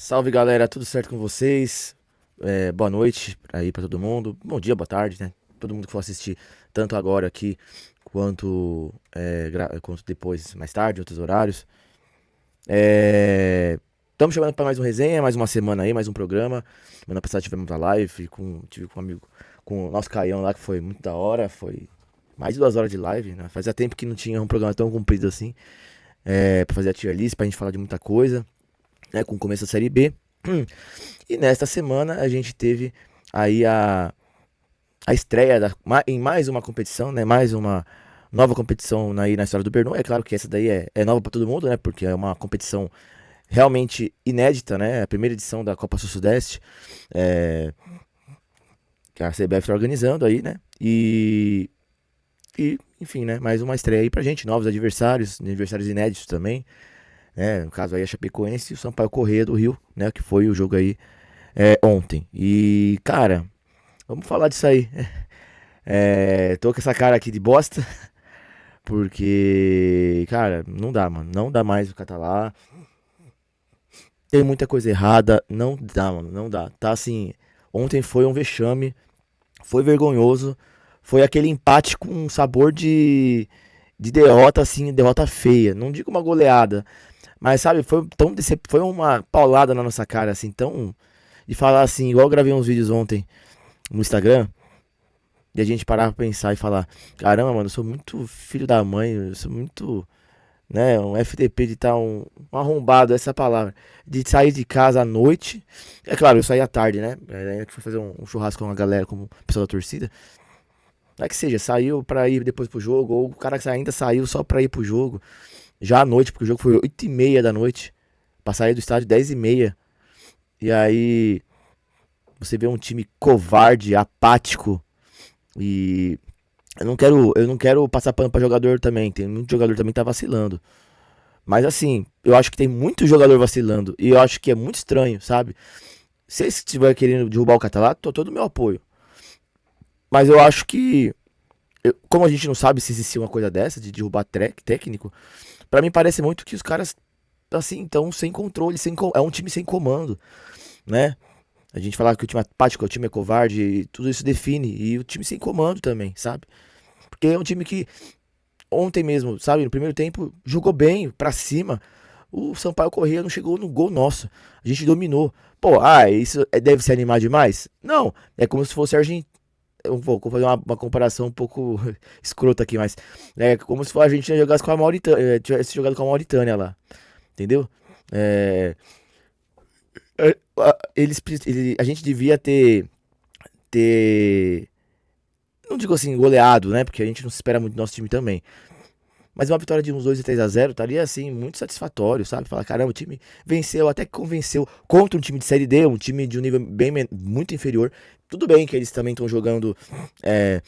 Salve galera, tudo certo com vocês? Boa noite aí pra todo mundo. Bom dia, boa tarde, né? Todo mundo que for assistir, tanto agora aqui quanto depois, mais tarde, em outros horários. Estamos chamando pra mais um resenha, mais uma semana aí, mais um programa. Semana passada tivemos a live tive com um amigo, com o nosso Caião lá, que foi muito da hora. Foi mais de 2 horas de live, né? Fazia tempo que não tinha um programa tão comprido assim. Pra fazer a tier list, pra gente falar de muita coisa, né? Com o começo da série B. E nesta semana a gente teve aí a estreia em mais uma competição, né? Mais uma nova competição aí na história do Bernou. É claro que essa daí é nova para todo mundo, né? Porque é uma competição realmente inédita, né? A primeira edição da Copa Sul-Sudeste, é, que a CBF está organizando aí, né? Enfim, né? Mais uma estreia aí pra gente, novos adversários inéditos também, né? No caso aí a Chapecoense e o Sampaio Corrêa do Rio, né? Que foi o jogo aí ontem. E, cara, vamos falar disso aí. Tô com essa cara aqui de bosta, porque, cara, não dá, mano. Não dá mais o Catalá. Tem muita coisa errada. Não dá, mano. Não dá. Tá assim. Ontem foi um vexame. Foi vergonhoso. Foi aquele empate com um sabor de derrota, assim, derrota feia. Não digo uma goleada. Mas, sabe, foi uma paulada na nossa cara, assim, tão. De falar assim, igual eu gravei uns vídeos ontem no Instagram. E a gente parar pra pensar e falar: caramba, mano, eu sou muito filho da mãe, eu sou muito, né, um FDP de estar um arrombado, essa é a palavra. De sair de casa à noite. É claro, eu saí à tarde, né? Aí que foi fazer um churrasco com a galera, como pessoal da torcida. Não é que seja, saiu pra ir depois pro jogo, ou o cara que ainda saiu só pra ir pro jogo. Já à noite, porque o jogo foi 8h30 da noite. Pra sair do estádio 10h30. E aí, você vê um time covarde, apático. E eu não quero passar pano pra jogador também. Tem muito jogador também que tá vacilando. Mas assim, eu acho que tem muito jogador vacilando. E eu acho que é muito estranho, sabe? Se eles estiver querendo derrubar o Catalá, tô todo o meu apoio. Mas eu acho que, como a gente não sabe se existia uma coisa dessa, de derrubar técnico, pra mim parece muito que os caras, assim, estão sem controle, é um time sem comando, né? A gente falar que o time é apático, o time é covarde, tudo isso define. E o time sem comando também, sabe? Porque é um time que ontem mesmo, sabe, no primeiro tempo, jogou bem, pra cima. O Sampaio Corrêa não chegou no gol nosso. A gente dominou. Pô, isso deve se animar demais? Não, é como se fosse a Argentina. Eu vou fazer uma comparação um pouco escrota aqui, mas é como se a Argentina jogasse com a Mauritânia, tivesse jogado com a Mauritânia lá, entendeu? É, a gente devia ter, não digo assim, goleado, né? Porque a gente não se espera muito do nosso time também. Mas uma vitória de uns 2 e 3-0 estaria assim, muito satisfatório, sabe? Falar, caramba, o time venceu, até que convenceu contra um time de Série D, um time de um nível muito inferior. Tudo bem que eles também estão jogando é,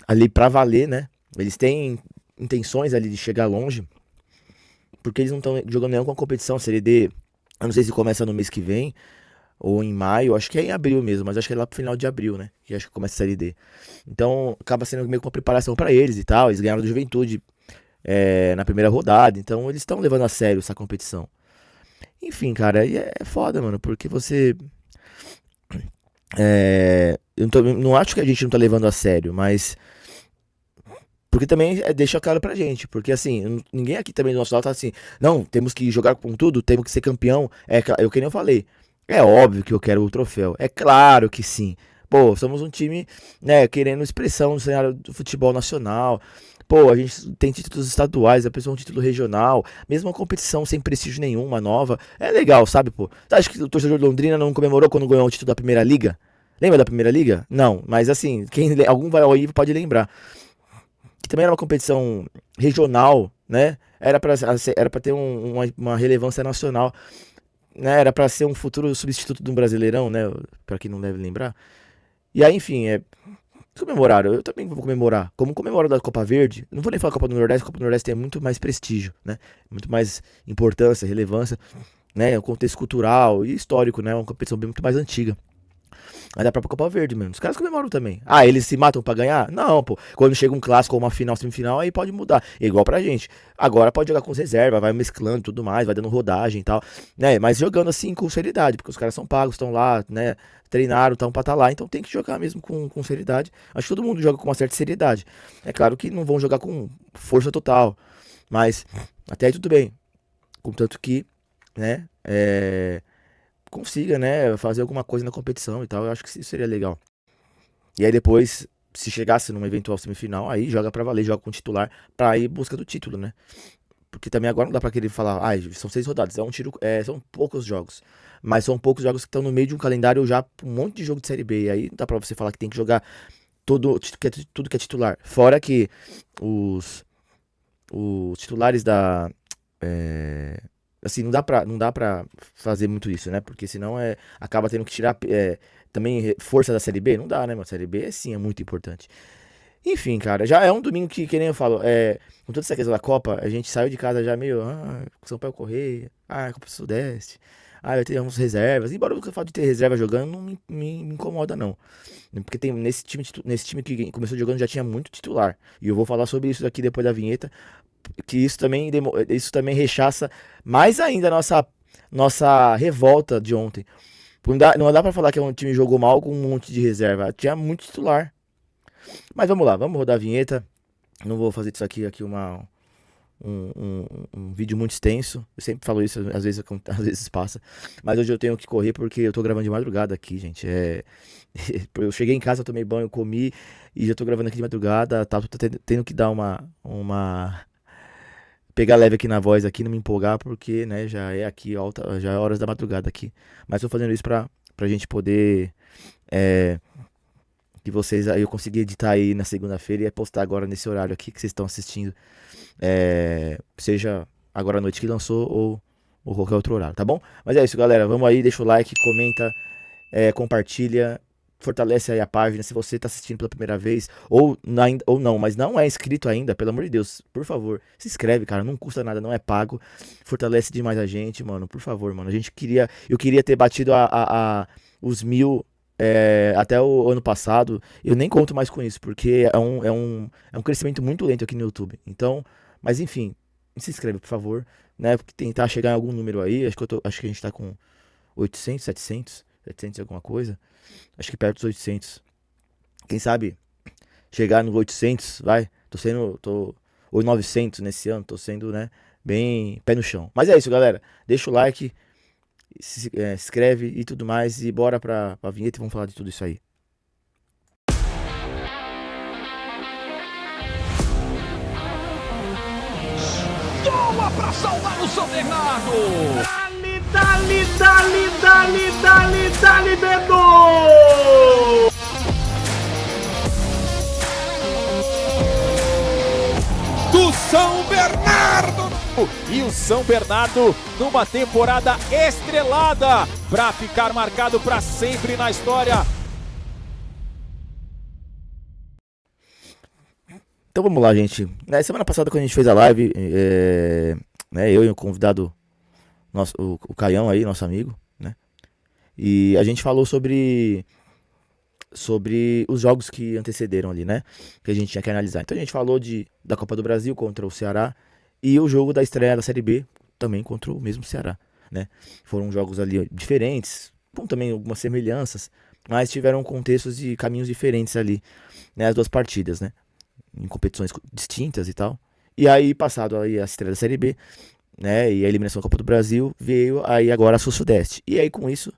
ali pra valer, né? Eles têm intenções ali de chegar longe, porque eles não estão jogando nenhuma competição. Série D, eu não sei se começa no mês que vem ou em maio, acho que é em abril mesmo, mas acho que é lá pro final de abril, né? Que acho que começa a Série D. Então acaba sendo meio que uma preparação pra eles e tal. Eles ganharam do Juventude na primeira rodada. Então eles estão levando a sério essa competição. Enfim, cara, e é foda, mano, porque você. Eu não acho que a gente não tá levando a sério, mas. Porque também deixa claro pra gente. Porque assim, ninguém aqui também do nosso lado tá assim. Não, temos que jogar com tudo, temos que ser campeão. Eu que nem eu falei. É óbvio que eu quero o troféu. É claro que sim. Pô, somos um time, né, querendo expressão no cenário do futebol nacional. Pô, a gente tem títulos estaduais, a pessoa um título regional, mesmo uma competição sem prestígio nenhum, uma nova. É legal, sabe, pô? Você acha que o torcedor de Londrina não comemorou quando ganhou o título da Primeira Liga? Lembra da Primeira Liga? Não, mas assim, algum vai aí pode lembrar. Que também era uma competição regional, né? Era pra ter uma relevância nacional, né? Era pra ser um futuro substituto de um Brasileirão, né? Pra quem não deve lembrar. E aí, enfim, comemoraram. Eu também vou comemorar. Como comemoram da Copa Verde, não vou nem falar Copa do Nordeste, a Copa do Nordeste tem muito mais prestígio, né? Muito mais importância, relevância, né? O contexto cultural e histórico, né? Uma competição bem muito mais antiga. Mas é a própria Copa Verde, mano. Os caras comemoram também. Ah, eles se matam pra ganhar? Não, pô. Quando chega um clássico ou uma final, semifinal, aí pode mudar. É igual pra gente. Agora pode jogar com reserva, vai mesclando e tudo mais, vai dando rodagem e tal, né? Mas jogando assim com seriedade, porque os caras são pagos, estão lá, né? Treinaram, estão pra estar lá, então tem que jogar mesmo com seriedade. Acho que todo mundo joga com uma certa seriedade. É claro que não vão jogar com força total, mas até aí tudo bem. Contanto que, né? Consiga, né, fazer alguma coisa na competição e tal, eu acho que isso seria legal. E aí depois, se chegasse numa eventual semifinal, aí joga pra valer, joga com o titular pra ir em busca do título, né? Porque também agora não dá pra querer falar, são 6 rodadas, são poucos jogos. Mas são poucos jogos que estão no meio de um calendário já um monte de jogo de Série B. E aí não dá pra você falar que tem que jogar tudo que é titular. Fora que os, os titulares da. é, assim, não dá pra fazer muito isso, né? Porque senão acaba tendo que tirar também força da Série B. Não dá, né, mano? Série B sim é muito importante. Enfim, cara, já é um domingo que nem eu falo, com toda essa questão da Copa, a gente saiu de casa já meio, São Paulo Correia, Copa do Sudeste, vai ter uns reservas. Embora o fato de ter reserva jogando não me incomoda, não. Porque tem nesse time que começou jogando já tinha muito titular. E eu vou falar sobre isso daqui depois da vinheta, que isso também rechaça mais ainda a nossa revolta de ontem. Não dá pra falar que um time jogou mal com um monte de reserva. Tinha muito titular. Mas vamos lá, vamos rodar a vinheta. Não vou fazer disso aqui um vídeo muito extenso. Eu sempre falo isso, às vezes, às vezes passa. Mas hoje eu tenho que correr porque eu tô gravando de madrugada aqui, gente. Eu cheguei em casa, tomei banho, comi e já tô gravando aqui de madrugada. Tô tendo que dar pegar leve aqui na voz aqui, não me empolgar, porque, né, já é aqui alta, já é horas da madrugada aqui. Mas tô fazendo isso pra gente poder. É, que vocês aí eu consegui editar aí na segunda-feira e postar agora nesse horário aqui que vocês estão assistindo. Seja agora à noite que lançou ou qualquer outro horário, tá bom? Mas é isso, galera. Vamos aí, deixa o like, comenta, compartilha, fortalece aí a página. Se você tá assistindo pela primeira vez, ou não, mas não é inscrito ainda, pelo amor de Deus, por favor, se inscreve, cara. Não custa nada, não é pago. Fortalece demais a gente, mano. Por favor, mano. Eu queria ter batido os 1.000. Até o ano passado, eu nem conto mais com isso, porque é um crescimento muito lento aqui no YouTube. Então, mas enfim, se inscreve, por favor, né? Porque tentar chegar em algum número aí. Acho que a gente tá com 800, 700 e alguma coisa. Acho que perto dos 800. Quem sabe chegar nos 800, vai. Ou 900 nesse ano, tô sendo, né, bem pé no chão. Mas é isso, galera. Deixa o like, se inscreve e tudo mais. E bora pra vinheta e vamos falar de tudo isso aí. Boa pra salvar o São Bernardo! Dali, Beto! Do São Bernardo! E o São Bernardo numa temporada estrelada para ficar marcado para sempre na história. Então vamos lá, gente. Na semana passada, quando a gente fez a live, né, eu e o convidado, o Caião aí, nosso amigo, né? E a gente falou sobre os jogos que antecederam ali, né? Que a gente tinha que analisar. Então a gente falou da Copa do Brasil contra o Ceará e o jogo da estreia da Série B também contra o mesmo Ceará, né? Foram jogos ali diferentes, com também algumas semelhanças, mas tiveram contextos e caminhos diferentes ali, né? As duas partidas, né? Em competições distintas e tal. E aí, passado aí a estreia da Série B, né? E a eliminação da Copa do Brasil, veio aí agora a Sul-Sudeste. E aí com isso,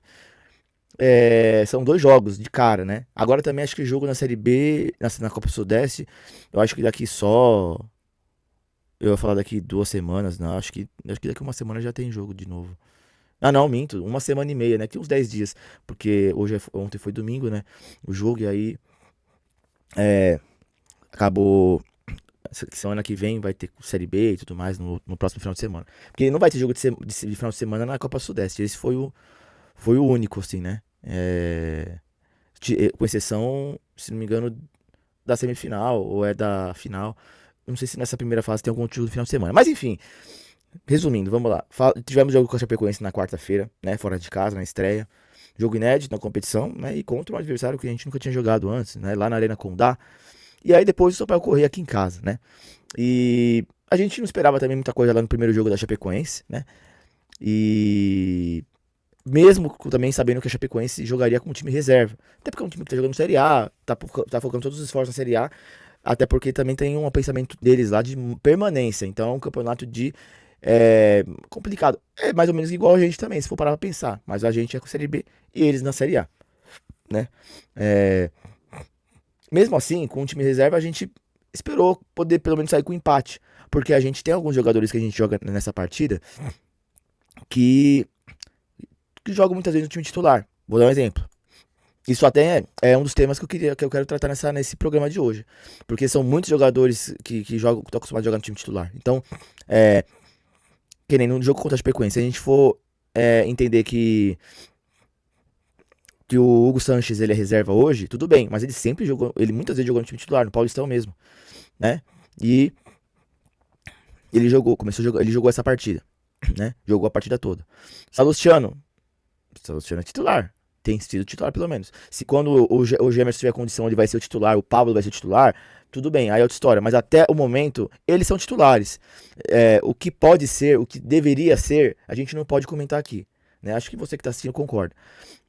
são 2 jogos de cara, né? Agora também acho que o jogo na Série B, na Copa do Sudeste, eu acho que daqui só. Eu ia falar daqui 2 semanas, não. Acho que daqui uma semana já tem jogo de novo. Ah, não, minto. 1 semana e meia, né? Tem uns 10 dias. Porque ontem foi domingo, né? O jogo, e aí. Acabou. Semana que vem vai ter Série B e tudo mais no próximo final de semana. Porque não vai ter jogo de final de semana na Copa Sudeste. Esse foi o único, assim, né? Com exceção, se não me engano, da semifinal ou da final. Não sei se nessa primeira fase tem algum jogo do final de semana. Mas enfim, resumindo, vamos lá. Tivemos jogo com a Chapecoense na quarta-feira, né? Fora de casa, na estreia. jogo inédito na competição, né? E contra um adversário que a gente nunca tinha jogado antes, né? Lá na Arena Condá. E aí depois isso vai ocorrer aqui em casa, né? E a gente não esperava também muita coisa lá no primeiro jogo da Chapecoense, né? E mesmo também sabendo que a Chapecoense jogaria com um time reserva. Até porque é um time que tá jogando Série A, tá focando todos os esforços na Série A. Até porque também tem um pensamento deles lá de permanência. Então é um campeonato de complicado. É mais ou menos igual a gente também, se for parar pra pensar. Mas a gente é com a Série B e eles na Série A, né? Mesmo assim, com o time reserva, a gente esperou poder pelo menos sair com empate. Porque a gente tem alguns jogadores que a gente joga nessa partida que jogam muitas vezes no time titular. Vou dar um exemplo. Isso até é um dos temas que eu quero tratar nesse programa de hoje. Porque são muitos jogadores que jogam, que estão acostumados a jogar no time titular. Então, que nem no jogo contra a Chapecoense, se a gente for entender que o Hugo Sanches ele é reserva hoje, tudo bem, mas ele sempre jogou, ele muitas vezes jogou no time titular, no Paulistão mesmo, né? E ele ele jogou essa partida, né? Jogou a partida toda. Salustiano é titular. Tem sido titular, pelo menos. Se quando o Gemerson tiver condição, ele vai ser o titular, o Pablo vai ser o titular, tudo bem, aí é outra história. Mas até o momento, eles são titulares. O que pode ser, o que deveria ser, a gente não pode comentar aqui, né? Acho que você que tá assistindo concorda.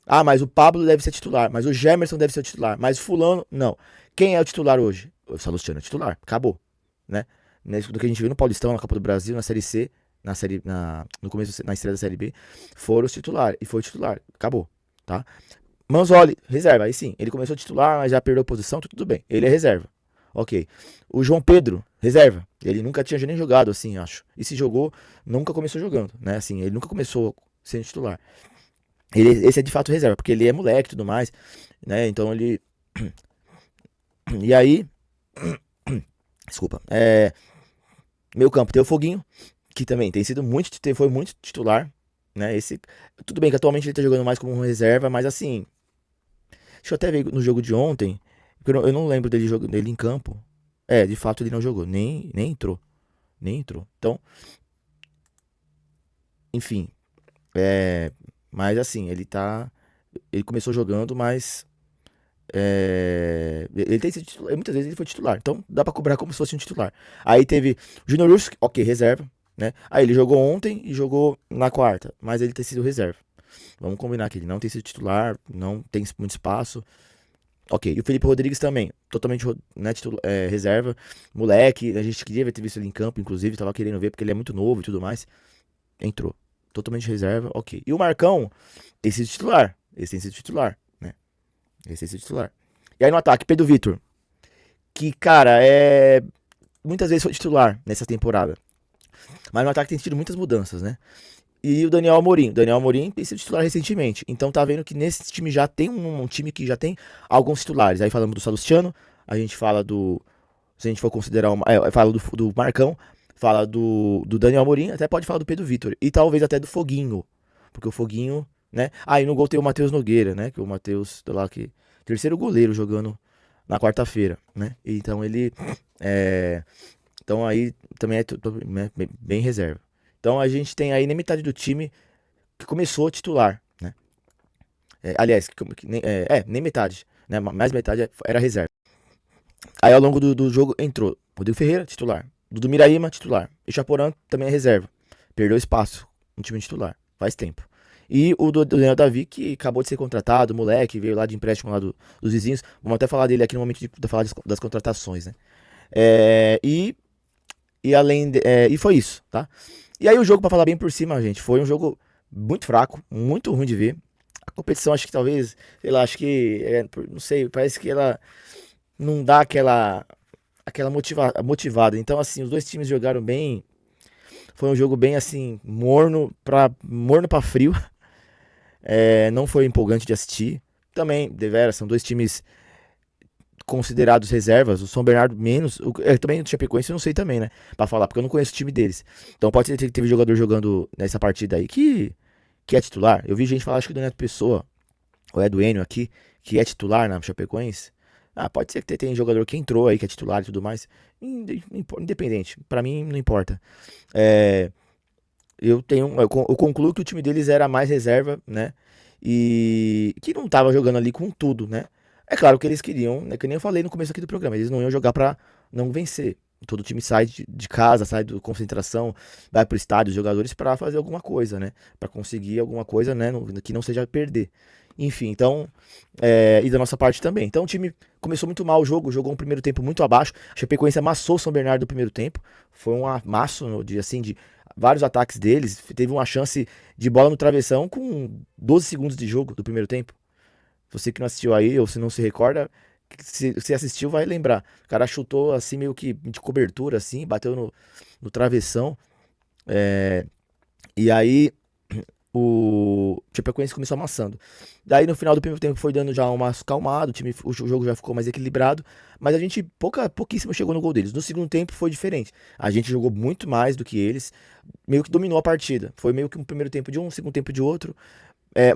Ah, mas o Pablo deve ser titular, mas o Gemerson deve ser o titular, mas fulano, não. Quem é o titular hoje? O Salustiano é titular, acabou, né? Do que a gente viu no Paulistão, na Copa do Brasil, na Série C, no começo, na estreia da Série B, foram os titulares, e foi o titular, acabou, tá? Manzoli, reserva, aí sim, ele começou a titular, mas já perdeu a posição, tudo bem, ele é reserva, ok. O João Pedro, reserva, ele nunca tinha nem jogado, assim, acho, e se jogou, nunca começou jogando, né, assim, ele nunca começou sendo titular. Esse é de fato reserva, porque ele é moleque e tudo mais, né, então ele... E aí... Desculpa, meio campo tem o Foguinho, que também foi muito titular, né? Tudo bem que atualmente ele tá jogando mais como reserva, mas assim, deixa eu até ver no jogo de ontem, eu não lembro dele em campo. De fato ele não jogou, nem entrou, Então, enfim, mas assim, ele começou jogando, mas ele tem sido titular, muitas vezes ele foi titular, então dá pra cobrar como se fosse um titular. Aí teve o Júnior Urso, ok, reserva, né? Aí ele jogou ontem e jogou na quarta, mas ele tem sido reserva. Vamos combinar que ele não tem sido titular, não tem muito espaço. Ok, e o Felipe Rodrigues também, totalmente, né, reserva, moleque, a gente queria ter visto ele em campo, inclusive, tava querendo ver porque ele é muito novo e tudo mais. Entrou, totalmente reserva, ok. E o Marcão tem sido titular, esse tem sido titular, né? Esse é o titular. E aí no ataque, Pedro Vitor. Que, cara, muitas vezes foi titular nessa temporada. Mas no ataque tem tido muitas mudanças, né? E o Daniel Amorim. Daniel Amorim tem sido titular recentemente. Então tá vendo que nesse time já tem um time que já tem alguns titulares. Aí falamos do Salustiano. A gente fala do... Se a gente for considerar... fala do Marcão. Fala do Daniel Amorim. Até pode falar do Pedro Vitor. E talvez até do Foguinho. Porque o Foguinho... né? E no gol tem o Matheus Nogueira, né? Que o Matheus, lá que terceiro goleiro jogando na quarta-feira, né? Então ele então aí também né, bem reserva. Então a gente tem aí nem metade do time que começou titular, né? Aliás, nem metade, né? Mais metade era reserva. Aí ao longo do jogo entrou Rodrigo Ferreira, titular. Dudu Miraíma, titular. E Chaporã também é reserva. Perdeu espaço no time titular, faz tempo. E o do Daniel Davi, que acabou de ser contratado, moleque, veio lá de empréstimo lá dos vizinhos. Vamos até falar dele aqui no momento de falar das contratações, né? E foi isso, tá? E aí o jogo, pra falar bem por cima, gente, foi um jogo muito fraco, muito ruim de ver. A competição, acho que talvez, sei lá, acho que, não sei, parece que ela não dá aquela motivada. Então, assim, os dois times jogaram bem. Foi um jogo bem, assim, morno pra frio. Não foi empolgante de assistir. Também, deveras, são dois times considerados reservas. O São Bernardo menos. Também o Chapecoense eu não sei também, né? Pra falar, porque eu não conheço o time deles. Então pode ser que teve jogador jogando nessa partida aí que é titular. Eu vi gente falar, acho que do Neto Pessoa, ou do Enio aqui, que é titular na Chapecoense. Pode ser que tem jogador que entrou aí, que é titular e tudo mais. Independente. Pra mim, não importa. Eu concluo que o time deles era mais reserva, né? e que não tava jogando ali com tudo, né? É claro que eles queriam, né, que nem eu falei no começo aqui do programa, eles não iam jogar pra não vencer. Todo time sai de casa, sai da concentração, vai pro estádio, os jogadores pra fazer alguma coisa, né? Pra conseguir alguma coisa, né, que não seja perder. Enfim, então, e da nossa parte também. Então o time começou muito mal o jogo, jogou um primeiro tempo muito abaixo. A Chapecoense amassou o São Bernardo no primeiro tempo. Foi um amasso de, assim, de vários ataques deles. Teve uma chance de bola no travessão com 12 segundos de jogo do primeiro tempo. Você que não assistiu aí, ou se não se recorda, se assistiu vai lembrar. O cara chutou assim, meio que de cobertura, assim, bateu no travessão. E aí o Chapecoense começou amassando. Daí no final do primeiro tempo foi dando já uma acalmada, o jogo já ficou mais equilibrado, mas a gente pouquíssimo chegou no gol deles. No segundo tempo foi diferente. A gente jogou muito mais do que eles, meio que dominou a partida. Foi meio que um primeiro tempo de um, segundo tempo de outro.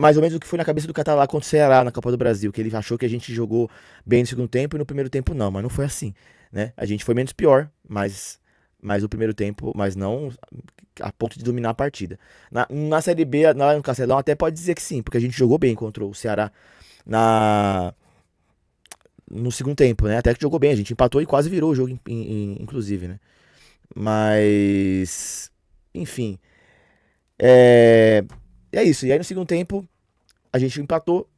Mais ou menos o que foi na cabeça do Catalá contra o Ceará na Copa do Brasil, que ele achou que a gente jogou bem no segundo tempo e no primeiro tempo não, mas não foi assim, né? A gente foi menos pior, mas o primeiro tempo, mas não a ponto de dominar a partida. Na Série B, lá no Castelão, até pode dizer que sim, porque a gente jogou bem contra o Ceará na no segundo tempo, né? Até que jogou bem, a gente empatou e quase virou o jogo, inclusive, né? Mas, enfim, é, é isso. E aí no segundo tempo a gente empatou,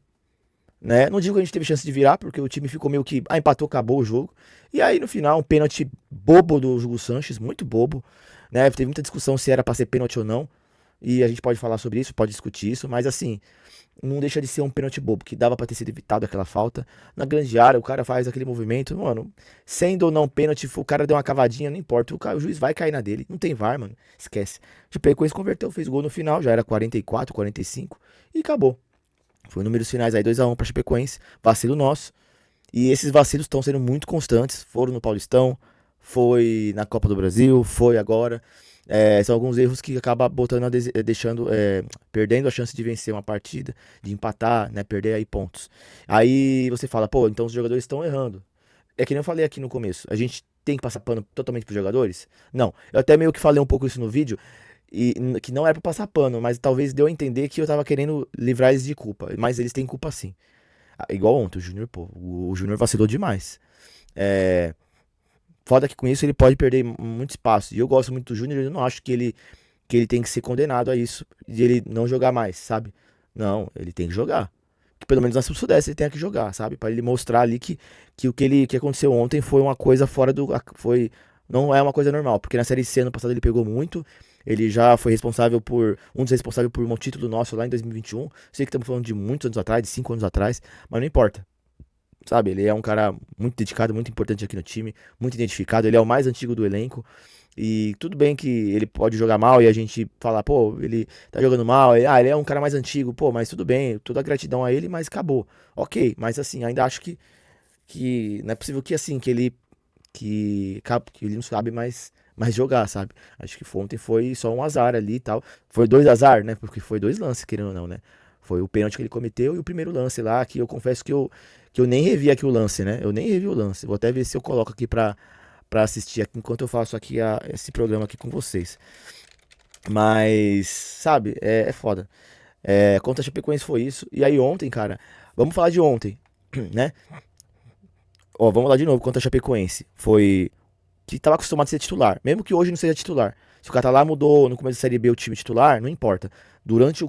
né? Não digo que a gente teve chance de virar, porque o time ficou meio que, empatou, acabou o jogo. E aí no final um pênalti bobo do Hugo Sanches, muito bobo, né? Teve muita discussão se era pra ser pênalti ou não. E a gente pode falar sobre isso, pode discutir isso, mas assim, não deixa de ser um pênalti bobo, que dava pra ter sido evitado aquela falta. Na grande área, o cara faz aquele movimento, mano, sendo ou não pênalti, o cara deu uma cavadinha, não importa, o juiz vai cair na dele. Não tem VAR, mano, esquece. O Chapecoense converteu, fez gol no final, já era 44, 45 e acabou. Foi números finais aí, 2-1 pra Chapecoense, vacilo nosso. E esses vacilos estão sendo muito constantes, foram no Paulistão, foi na Copa do Brasil, foi agora. São alguns erros que acabam botando deixando, perdendo a chance de vencer uma partida, de empatar, né, perder aí pontos. Aí você fala, pô, então os jogadores estão errando. É que nem eu falei aqui no começo, a gente tem que passar pano totalmente pros jogadores? Não, eu até meio que falei um pouco isso no vídeo, que não era pra passar pano, mas talvez deu a entender que eu tava querendo livrar eles de culpa, mas eles têm culpa sim. Igual ontem, o Júnior, pô, o Júnior vacilou demais. É, Foda que com isso ele pode perder muito espaço. E eu gosto muito do Júnior, eu não acho que ele tem que ser condenado a isso, de ele não jogar mais, sabe? Não, ele tem que jogar. Que pelo menos na Sul-Sudeste ele tem que jogar, sabe? Pra ele mostrar ali que que aconteceu ontem foi uma coisa fora do. Não é uma coisa normal, porque na Série C ano passado ele pegou muito. Ele já foi responsável um dos responsáveis por um título nosso lá em 2021. Sei que estamos falando de muitos anos atrás, de 5 anos atrás, mas não importa. Sabe, ele é um cara muito dedicado, muito importante aqui no time, muito identificado, ele é o mais antigo do elenco. E tudo bem que ele pode jogar mal e a gente falar, pô, ele tá jogando mal, ele é um cara mais antigo, pô, mas tudo bem, toda a gratidão a ele, mas acabou. Ok, mas assim, ainda acho que não é possível que assim, que ele não sabe mais jogar, sabe? Acho que ontem foi só um azar ali e tal. Foi dois azar, né? Porque foi dois lances, querendo ou não, né? Foi o pênalti que ele cometeu e o primeiro lance lá, que eu confesso que eu nem revi aqui o lance, né? Eu nem revi o lance. Vou até ver se eu coloco aqui pra assistir aqui, enquanto eu faço aqui esse programa aqui com vocês. Mas, sabe, é foda. Contra a Chapecoense foi isso. E aí ontem, cara, vamos falar de ontem, né? Ó, vamos lá de novo contra a Chapecoense. Foi que estava acostumado a ser titular, mesmo que hoje não seja titular. Se o Catalá mudou no começo da Série B o time titular, não importa. Durante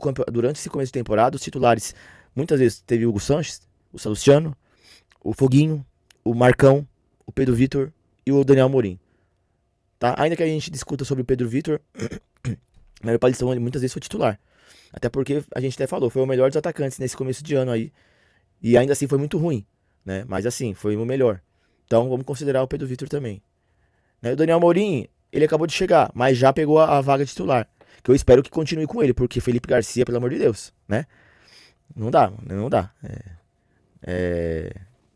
esse começo de temporada, os titulares, muitas vezes teve o Hugo Sanches, o Salustiano, o Foguinho, o Marcão, o Pedro Vitor e o Daniel Amorim. Tá? Ainda que a gente discuta sobre o Pedro Vitor, mas o Paulistão ele muitas vezes foi titular. Até porque a gente até falou, foi o melhor dos atacantes nesse começo de ano aí. E ainda assim foi muito ruim, né? Mas assim, foi o melhor. Então vamos considerar o Pedro Vitor também. Né? O Daniel Amorim, ele acabou de chegar, mas já pegou a vaga titular. Que eu espero que continue com ele, porque Felipe Garcia, pelo amor de Deus, né? Não dá, não dá.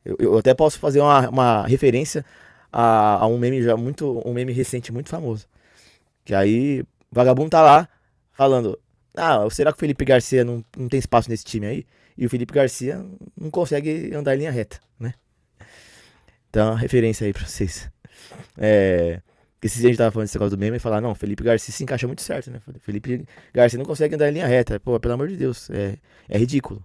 Eu até posso fazer uma referência a um meme um meme recente muito famoso. Que aí, o vagabundo tá lá falando: será que o Felipe Garcia não tem espaço nesse time aí? E o Felipe Garcia não consegue andar em linha reta, né? Então, referência aí pra vocês. Esse dia a gente tava falando desse negócio do meme e falar, não, Felipe Garcia se encaixa muito certo, né? Felipe Garcia não consegue andar em linha reta. Pô, pelo amor de Deus, é ridículo.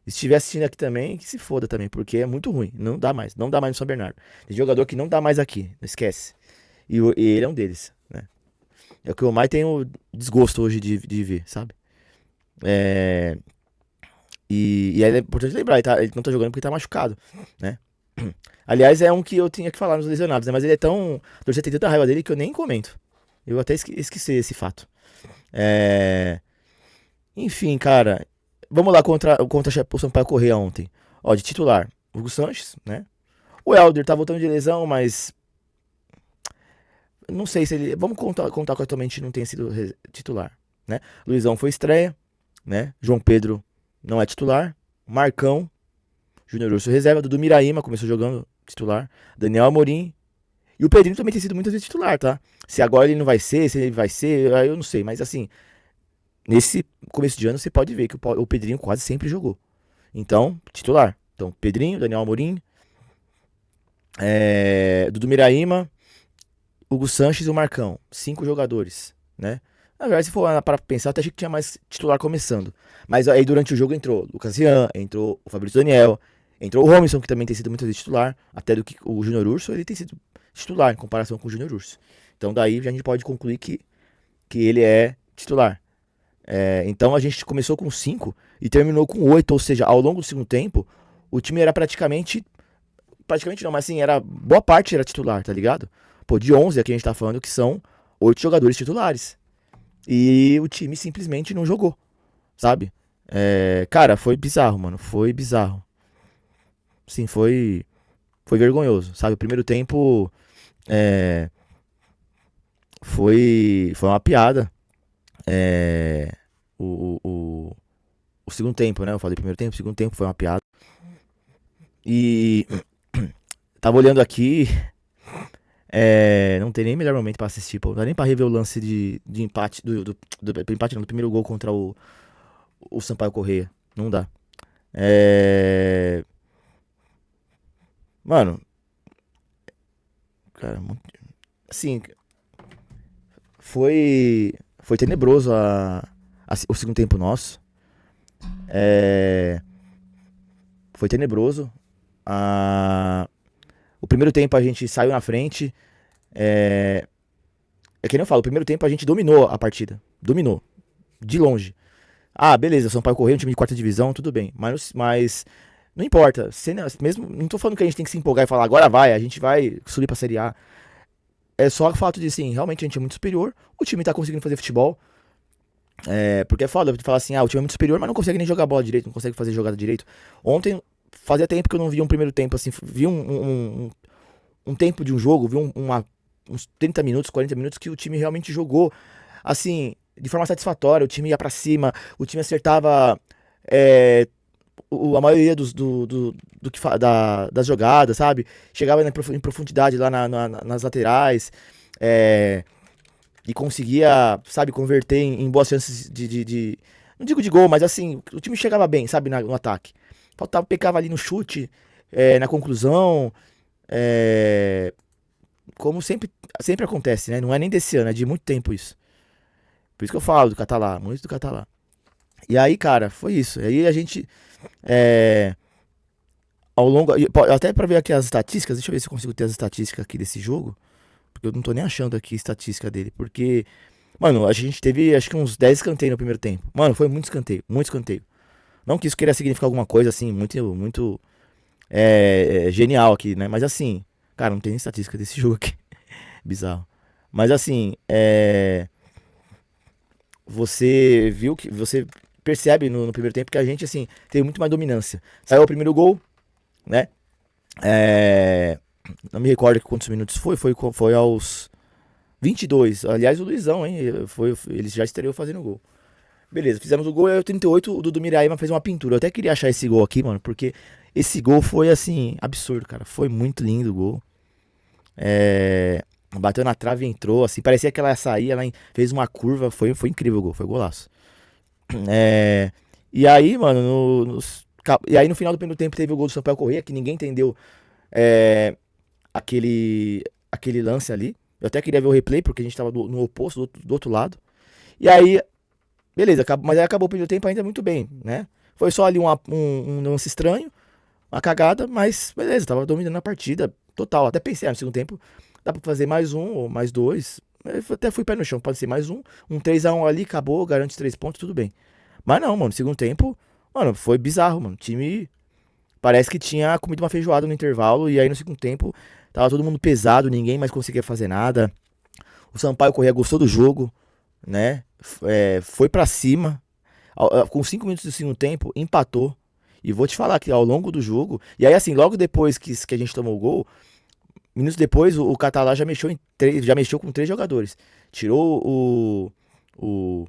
E se estiver assistindo aqui também, que se foda também, porque é muito ruim. Não dá mais, não dá mais no São Bernardo. Tem jogador que não dá mais aqui, não esquece. E ele é um deles, né? É o que eu mais tenho desgosto hoje de ver, sabe? É, e aí é importante lembrar, ele não tá jogando porque tá machucado, né? Aliás, é um que eu tinha que falar nos lesionados, né? Mas ele é tão. A torcida tem tanta raiva dele que eu nem comento. Eu até esqueci esse fato. É... Enfim, cara. Vamos lá contra o Sampaio Corrêa ontem. Ó, de titular, Hugo Sanches, né? O Helder tá voltando de lesão, mas. Não sei se ele. Vamos contar que atualmente não tenha sido titular, né? Luizão foi estreia, né? João Pedro não é titular. Marcão, Júnior Urso reserva. Dudu Miraíma começou jogando titular. Daniel Amorim. E o Pedrinho também tem sido muitas vezes titular, tá? Se agora ele não vai ser, se ele vai ser, aí eu não sei. Mas assim, nesse começo de ano você pode ver que o Pedrinho quase sempre jogou. Então, titular. Então, Pedrinho, Daniel Amorim, Dudu Miraíma, Hugo Sanches e o Marcão. 5 jogadores, né? Na verdade, se for para pensar, eu até achei que tinha mais titular começando. Mas aí durante o jogo entrou o Lucas Rian, entrou o Fabrício Daniel, entrou o Robinson, que também tem sido muitas vezes titular. Até do que o Júnior Urso, ele tem sido titular em comparação com o Júnior Urso. Então daí a gente pode concluir que ele é titular. Então a gente começou com 5 e terminou com 8, ou seja, ao longo do segundo tempo, o time era praticamente não, mas assim, boa parte era titular, tá ligado? Pô, de 11 aqui a gente tá falando que são 8 jogadores titulares. E o time simplesmente não jogou, sabe? Cara, foi bizarro, mano, foi bizarro. Sim, foi vergonhoso, sabe? O primeiro tempo foi uma piada. O segundo tempo, né? Eu falei primeiro tempo, o segundo tempo foi uma piada. E tava olhando aqui, não tem nem melhor momento pra assistir, pô. Não dá nem pra rever o lance de empate, do empate não, do primeiro gol contra o Sampaio Corrêa. Não dá. Mano, cara, assim, foi tenebroso o segundo tempo nosso. Foi tenebroso. O primeiro tempo a gente saiu na frente. É que nem eu falo, o primeiro tempo a gente dominou a partida. Dominou. De longe. Ah, beleza, São Paulo Correia, um time de quarta divisão, tudo bem. Mas não importa. Mesmo, não tô falando que a gente tem que se empolgar e falar, agora vai, a gente vai subir pra Série A. É só o fato de, sim, realmente a gente é muito superior. O time tá conseguindo fazer futebol. Porque é foda falar assim, o time é muito superior, mas não consegue nem jogar bola direito, não consegue fazer jogada direito. Ontem, fazia tempo que eu não via um primeiro tempo assim, vi um tempo de um jogo, vi uns 30 minutos, 40 minutos que o time realmente jogou, assim, de forma satisfatória. O time ia pra cima, o time acertava a maioria das jogadas, sabe? Chegava em profundidade lá nas laterais, e conseguia, sabe, converter em boas chances não digo de gol, mas assim, o time chegava bem, sabe, no ataque. Pecava ali no chute, na conclusão, como sempre acontece, né? Não é nem desse ano, é de muito tempo isso. Por isso que eu falo do Catalá, muito do Catalá. E aí, cara, foi isso. Aí a gente, ao longo, até pra ver aqui as estatísticas, deixa eu ver se eu consigo ter as estatísticas aqui desse jogo, porque eu não tô nem achando aqui a estatística dele, porque, mano, a gente teve acho que uns 10 escanteios no primeiro tempo. Mano, foi muito escanteio, muito escanteio. Não que isso queira significar alguma coisa assim, muito genial aqui, né? Mas assim, cara, não tem nem estatística desse jogo aqui. Bizarro. Mas assim, você percebe no primeiro tempo que a gente, assim, teve muito mais dominância. Saiu o primeiro gol, né? Não me recordo quantos minutos foi aos 22. Aliás, o Luizão, hein? Ele já estreou fazendo gol. Beleza, fizemos o gol e aí o 38, o Dudu Miraíma fez uma pintura. Eu até queria achar esse gol aqui, mano, porque esse gol foi, assim, absurdo, cara. Foi muito lindo o gol. Bateu na trave e entrou, assim, parecia que ela ia sair, ela fez uma curva, foi incrível o gol, foi golaço. E aí, mano, e aí no final do primeiro tempo teve o gol do Sampaio Corrêa, que ninguém entendeu aquele lance ali, Eu até queria ver o replay, porque a gente tava no oposto, do outro lado. E aí, beleza, mas aí acabou o primeiro tempo ainda muito bem, né? Foi só ali um lance estranho, uma cagada, mas beleza, tava dominando a partida total. Até pensei, no segundo tempo dá pra fazer mais um ou mais dois. Eu até fui pé no chão, pode ser mais um 3-1 ali, acabou, garante 3 pontos, tudo bem. Mas não, mano, segundo tempo, mano, foi bizarro, mano. O time parece que tinha comido uma feijoada no intervalo, e aí no segundo tempo tava todo mundo pesado, ninguém mais conseguia fazer nada. O Sampaio Corrêa gostou do jogo, né? Foi pra cima. Com 5 minutos do segundo tempo, empatou. E vou te falar que ao longo do jogo. E aí, assim, logo depois que a gente tomou o gol, minutos depois, o Catalá já mexeu com 3 jogadores. Tirou o,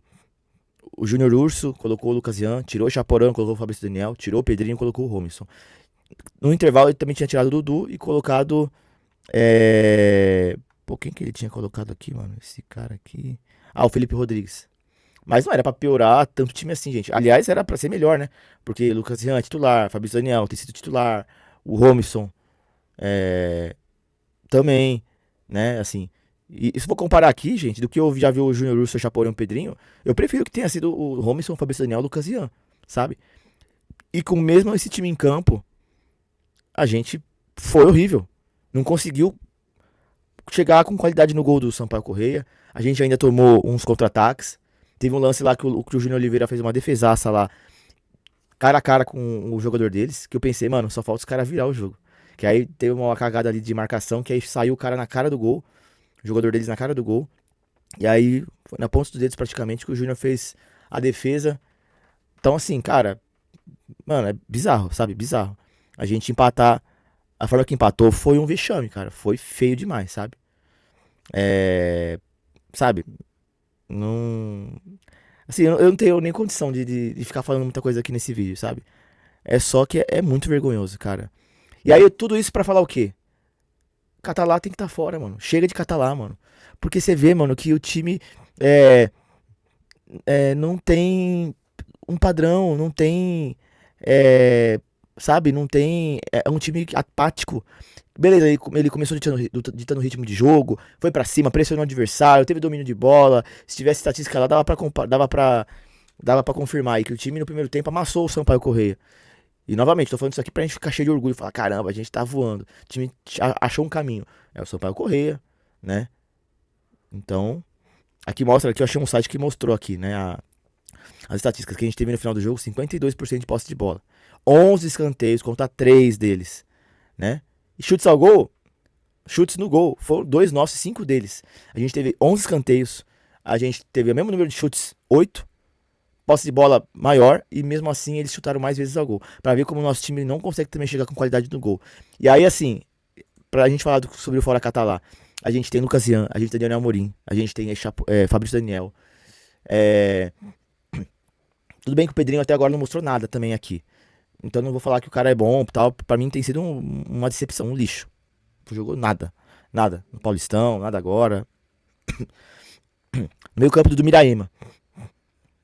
o Júnior Urso, colocou o Lucas Ian, tirou o Chaporão, colocou o Fabrício Daniel, tirou o Pedrinho, colocou o Romisson. No intervalo, ele também tinha tirado o Dudu e colocado. Pô, quem que ele tinha colocado aqui, mano? Esse cara aqui. Ah, o Felipe Rodrigues. Mas não era pra piorar tanto time assim, gente. Aliás, era pra ser melhor, né? Porque Lucas Ian é titular, Fabrício Daniel tem sido titular, o Romisson também, né? Assim. E se for comparar aqui, gente, do que eu já vi o Júnior Urso, o Chaporão e o Pedrinho, eu prefiro que tenha sido o Romisson, o Fabrício Daniel e o Lucas Ian, sabe? E com mesmo esse time em campo, a gente foi horrível. Não conseguiu chegar com qualidade no gol do Sampaio Corrêa. A gente ainda tomou uns contra-ataques. Teve um lance lá que o Júnior Oliveira fez uma defesaça lá, cara a cara com o jogador deles, que eu pensei, mano, só falta os caras virar o jogo. Que aí teve uma cagada ali de marcação, que aí saiu o cara na cara do gol, o jogador deles na cara do gol. E aí, foi na ponta dos dedos praticamente que o Júnior fez a defesa. Então, assim, cara, mano, é bizarro, sabe? Bizarro. A gente empatar, a forma que empatou foi um vexame, cara. Foi feio demais, sabe? Sabe? Não. Assim, eu não tenho nem condição de ficar falando muita coisa aqui nesse vídeo, sabe? É só que é muito vergonhoso, cara. E aí, tudo isso pra falar o quê? Catalá tem que estar fora, mano. Chega de Catalá, mano. Porque você vê, mano, que o time é, não tem um padrão, não tem. é, Sabe? Não tem. É um time apático. Beleza, ele começou ditando ritmo de jogo, foi pra cima, pressionou o adversário, teve domínio de bola. Se tivesse estatística lá, dava pra confirmar aí que o time no primeiro tempo amassou o Sampaio Corrêa. E novamente, tô falando isso aqui pra gente ficar cheio de orgulho e falar: caramba, a gente tá voando. O time achou um caminho. É o Sampaio Corrêa, né? Então, aqui mostra, aqui eu achei um site que mostrou aqui, né? As estatísticas que a gente teve no final do jogo: 52% de posse de bola, 11 escanteios contra 3 deles, né? E chutes ao gol, chutes no gol, foram 2 nossos e 5 deles. A gente teve 11 escanteios, a gente teve o mesmo número de chutes, 8, posse de bola maior, e mesmo assim eles chutaram mais vezes ao gol. Pra ver como o nosso time não consegue também chegar com qualidade no gol. E aí, assim, pra gente falar sobre o Fora Catalá, a gente tem Lucas Ian, a gente tem Daniel Amorim, a gente tem Fabrício Daniel. Tudo bem que o Pedrinho até agora não mostrou nada também aqui. Então não vou falar que o cara é bom e tal. Pra mim tem sido uma decepção, um lixo. Não jogou nada. Nada. No Paulistão, nada agora. No meio campo do Miraíma.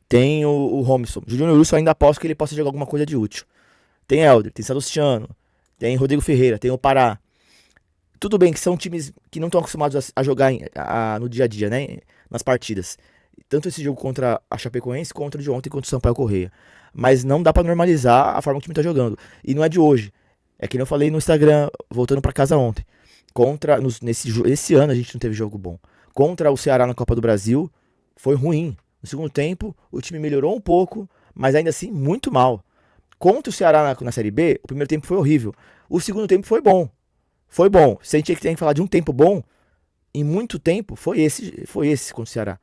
Tem o Romisson. O Júnior Urso ainda aposto que ele possa jogar alguma coisa de útil. Tem Helder, tem Salustiano, tem Rodrigo Ferreira, tem o Pará. Tudo bem que são times que não estão acostumados a jogar no dia a dia, né? Nas partidas. Tanto esse jogo contra a Chapecoense, contra o de ontem, contra o Sampaio Corrêa. Mas não dá pra normalizar a forma que o time tá jogando. E não é de hoje. É que nem eu falei no Instagram, voltando pra casa ontem. Esse ano a gente não teve jogo bom. Contra o Ceará na Copa do Brasil, foi ruim. No segundo tempo, o time melhorou um pouco, mas ainda assim, muito mal. Contra o Ceará na Série B, o primeiro tempo foi horrível. O segundo tempo foi bom. Foi bom. Se a gente tem que falar de um tempo bom, em muito tempo, foi esse contra o Ceará.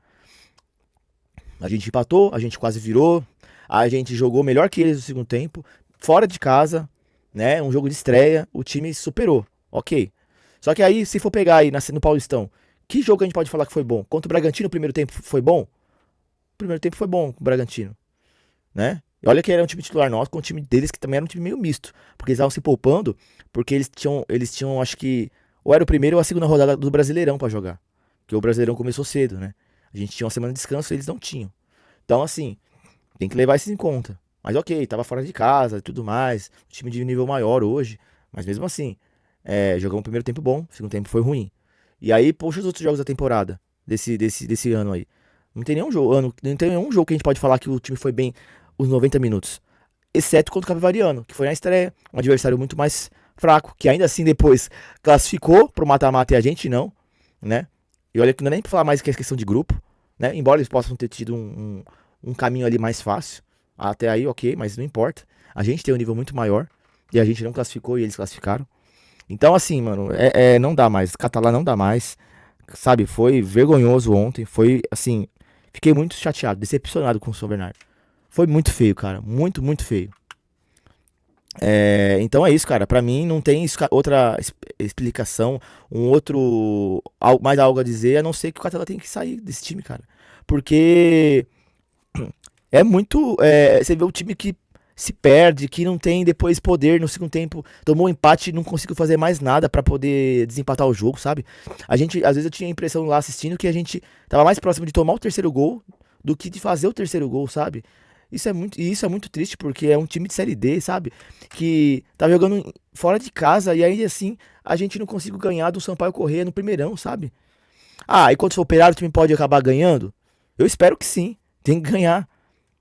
A gente empatou, a gente quase virou, a gente jogou melhor que eles no segundo tempo, fora de casa, né? Um jogo de estreia, o time superou, ok. Só que aí, se for pegar aí no Paulistão, que jogo a gente pode falar que foi bom? Contra o Bragantino, o primeiro tempo foi bom? O primeiro tempo foi bom com o Bragantino, né? E olha que era um time titular nosso, com o time deles que também era um time meio misto, porque eles estavam se poupando, porque eles tinham, acho que, ou era o primeiro ou a segunda rodada do Brasileirão pra jogar, porque o Brasileirão começou cedo, né? A gente tinha uma semana de descanso, eles não tinham. Então, assim, tem que levar isso em conta. Mas ok, tava fora de casa e tudo mais. O time de nível maior hoje. Mas mesmo assim, jogamos o primeiro tempo bom, o segundo tempo foi ruim. E aí, poxa, os outros jogos da temporada, desse ano aí. Não tem nenhum jogo, não tem nenhum jogo que a gente pode falar que o time foi bem os 90 minutos. Exceto contra o Capivariano, que foi na estreia. Um adversário muito mais fraco, que ainda assim depois classificou pro mata-mata e a gente não, né? E olha que não é nem pra falar mais que é questão de grupo, né? Embora eles possam ter tido um caminho ali mais fácil. Até aí, ok, mas não importa. A gente tem um nível muito maior. E a gente não classificou e eles classificaram. Então, assim, mano, não dá mais. Catalá não dá mais. Sabe, foi vergonhoso ontem. Foi, assim, fiquei muito chateado, decepcionado com o São Bernardo. Foi muito feio, cara. Muito, muito feio. Então é isso, cara. Pra mim não tem outra explicação, mais algo a dizer, a não ser que o Catalá tem que sair desse time, cara. Porque é muito. Você vê o time que se perde, que não tem depois poder no segundo tempo, tomou um empate e não conseguiu fazer mais nada pra poder desempatar o jogo, sabe? Às vezes eu tinha a impressão lá assistindo que a gente tava mais próximo de tomar o terceiro gol do que de fazer o terceiro gol, sabe? Isso é muito triste porque é um time de Série D, sabe? Que tá jogando fora de casa e aí assim a gente não conseguiu ganhar do Sampaio Corrêa no primeirão, sabe? Ah, e quando for operário o time pode acabar ganhando? Eu espero que sim. Tem que ganhar.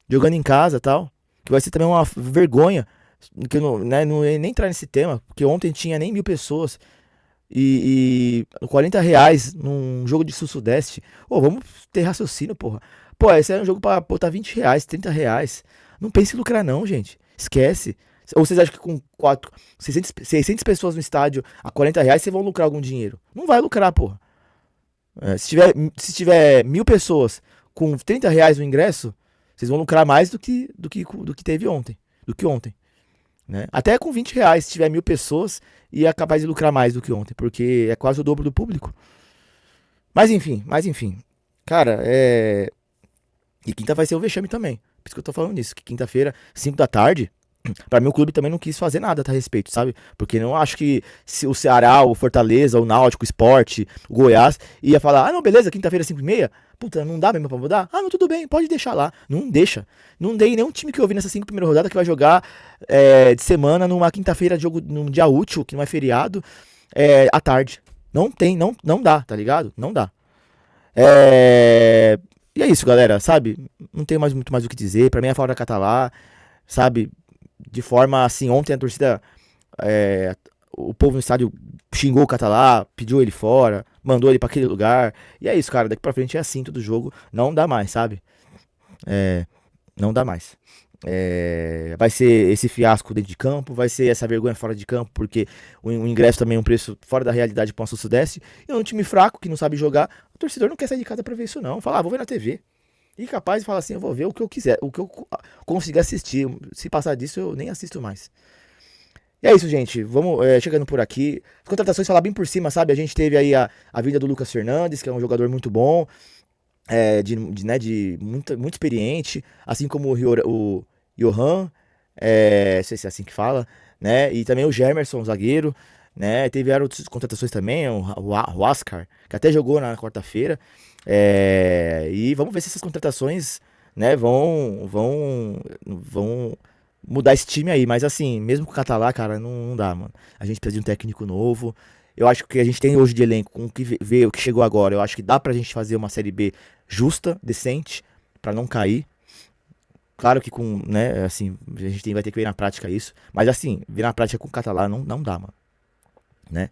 Jogando em casa e tal. Que vai ser também uma vergonha. Que eu não ia nem entrar nesse tema. Porque ontem tinha nem 1.000 pessoas. E R$ 40 num jogo de Sul-Sudeste. Ô, vamos ter raciocínio, porra. Pô, esse é um jogo pra botar R$ 20, R$ 30. Não pense em lucrar, não, gente. Esquece. Ou vocês acham que com 600 pessoas no estádio a R$ 40 vocês vão lucrar algum dinheiro? Não vai lucrar, porra. Se tiver 1.000 pessoas com R$ 30 no ingresso, vocês vão lucrar mais do que teve ontem. Do que ontem. Né? Até com R$ 20, se tiver 1.000 pessoas, ia capaz de lucrar mais do que ontem, porque é quase o dobro do público. Mas enfim. Cara, E quinta vai ser o vexame também. Por isso que eu tô falando nisso. Que quinta-feira, 5 da tarde, pra mim o clube também não quis fazer nada a respeito, sabe? Porque não acho que se o Ceará, o Fortaleza, o Náutico, o Sport, o Goiás, ia falar, não, beleza, quinta-feira 5h30, puta, não dá mesmo pra mudar? Ah, não, tudo bem, pode deixar lá. Não deixa. Não tem nenhum time que eu vi nessa 5 primeira rodada que vai jogar de semana numa quinta-feira, num dia útil, que não é feriado, à tarde. Não tem, não dá, tá ligado? Não dá. E é isso, galera, sabe? Não tenho muito mais o que dizer. Pra mim é fora Catalá, sabe? De forma assim, ontem a torcida, o povo no estádio xingou o Catalá, pediu ele fora, mandou ele pra aquele lugar. E é isso, cara, daqui pra frente é assim todo jogo, não dá mais, sabe? Não dá mais. Vai ser esse fiasco dentro de campo, vai ser essa vergonha fora de campo, porque o ingresso também é um preço fora da realidade para o Sudeste. E é um time fraco que não sabe jogar. O torcedor não quer sair de casa pra ver isso, não. Fala, vou ver na TV. E capaz de falar assim, eu vou ver o que eu quiser, o que eu conseguir assistir. Se passar disso, eu nem assisto mais. E é isso, gente. Vamos chegando por aqui. As contratações, falar bem por cima, sabe? A gente teve aí a vinda do Lucas Fernandes, que é um jogador muito bom, muito experiente, assim como o Johan, não sei se é assim que fala, né? E também o Gemerson, zagueiro, né? Teve outras contratações também, o Oscar, que até jogou na quarta-feira. E vamos ver se essas contratações, né, vão mudar esse time aí. Mas assim, mesmo com o Catalá, cara, não dá, mano. A gente precisa de um técnico novo. Eu acho que a gente tem hoje de elenco, com o que veio, o que chegou agora, eu acho que dá pra gente fazer uma Série B justa, decente, pra não cair. Claro que né, assim, a gente vai ter que ver na prática isso. Mas assim, ver na prática com o Catalá não dá, mano. Né?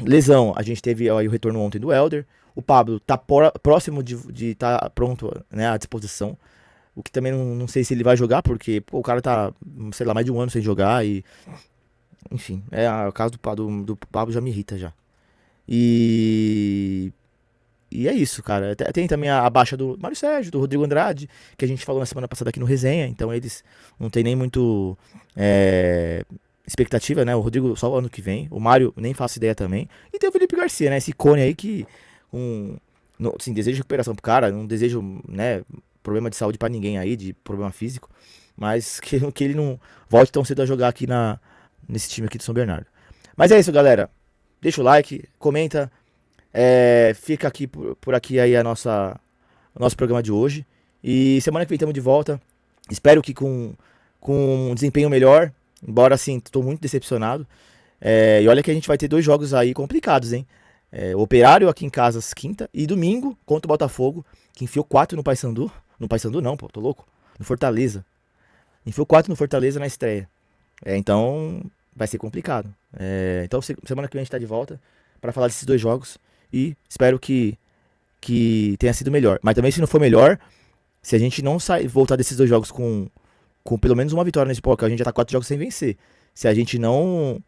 Lesão, a gente teve aí o retorno ontem do Elder. O Pablo tá próximo de tá pronto, né, à disposição. O que também não sei se ele vai jogar, porque o cara tá, sei lá, mais de um ano sem jogar e... Enfim, o caso do Pablo já me irrita já. E é isso, cara. Tem também a baixa do Mário Sérgio, do Rodrigo Andrade, que a gente falou na semana passada aqui no Resenha. Então eles não tem nem muito expectativa, né? O Rodrigo só o ano que vem. O Mário nem faço ideia também. E tem o Felipe Garcia, né? Esse icone aí que assim, desejo recuperação pro cara. Não desejo, né, problema de saúde pra ninguém aí, de problema físico. Mas que ele não volte tão cedo a jogar aqui nesse time aqui de São Bernardo. Mas é isso, galera. Deixa o like, comenta. Fica aqui por aqui aí o nosso programa de hoje. E semana que vem estamos de volta. Espero que com um desempenho melhor. Embora assim, estou muito decepcionado. E olha que a gente vai ter 2 jogos aí complicados, hein? O Operário aqui em casa quinta. E domingo contra o Botafogo, que enfiou 4 no Paysandu. No Paysandu não, pô, tô louco. No Fortaleza. Enfiou 4 no Fortaleza na estreia. Então vai ser complicado. Então semana que vem a gente tá de volta pra falar desses 2 jogos. E espero que tenha sido melhor. Mas também se não for melhor, se a gente não voltar desses 2 jogos com pelo menos uma vitória nesse porque a gente já tá 4 jogos sem vencer. Se a gente não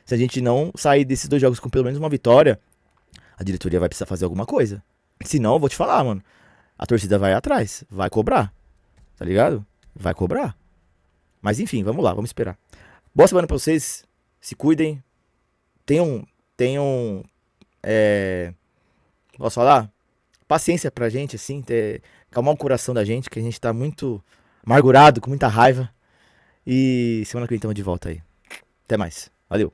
se a gente não sair desses 2 jogos com pelo menos uma vitória, a diretoria vai precisar fazer alguma coisa. Se não, eu vou te falar, mano. A torcida vai atrás, vai cobrar. Tá ligado? Vai cobrar. Mas enfim, vamos lá, vamos esperar. Boa semana pra vocês. Se cuidem. Tenham posso falar? Paciência pra gente, assim, calmar o coração da gente, que a gente tá muito amargurado, com muita raiva. E semana que vem estamos de volta aí. Até mais. Valeu.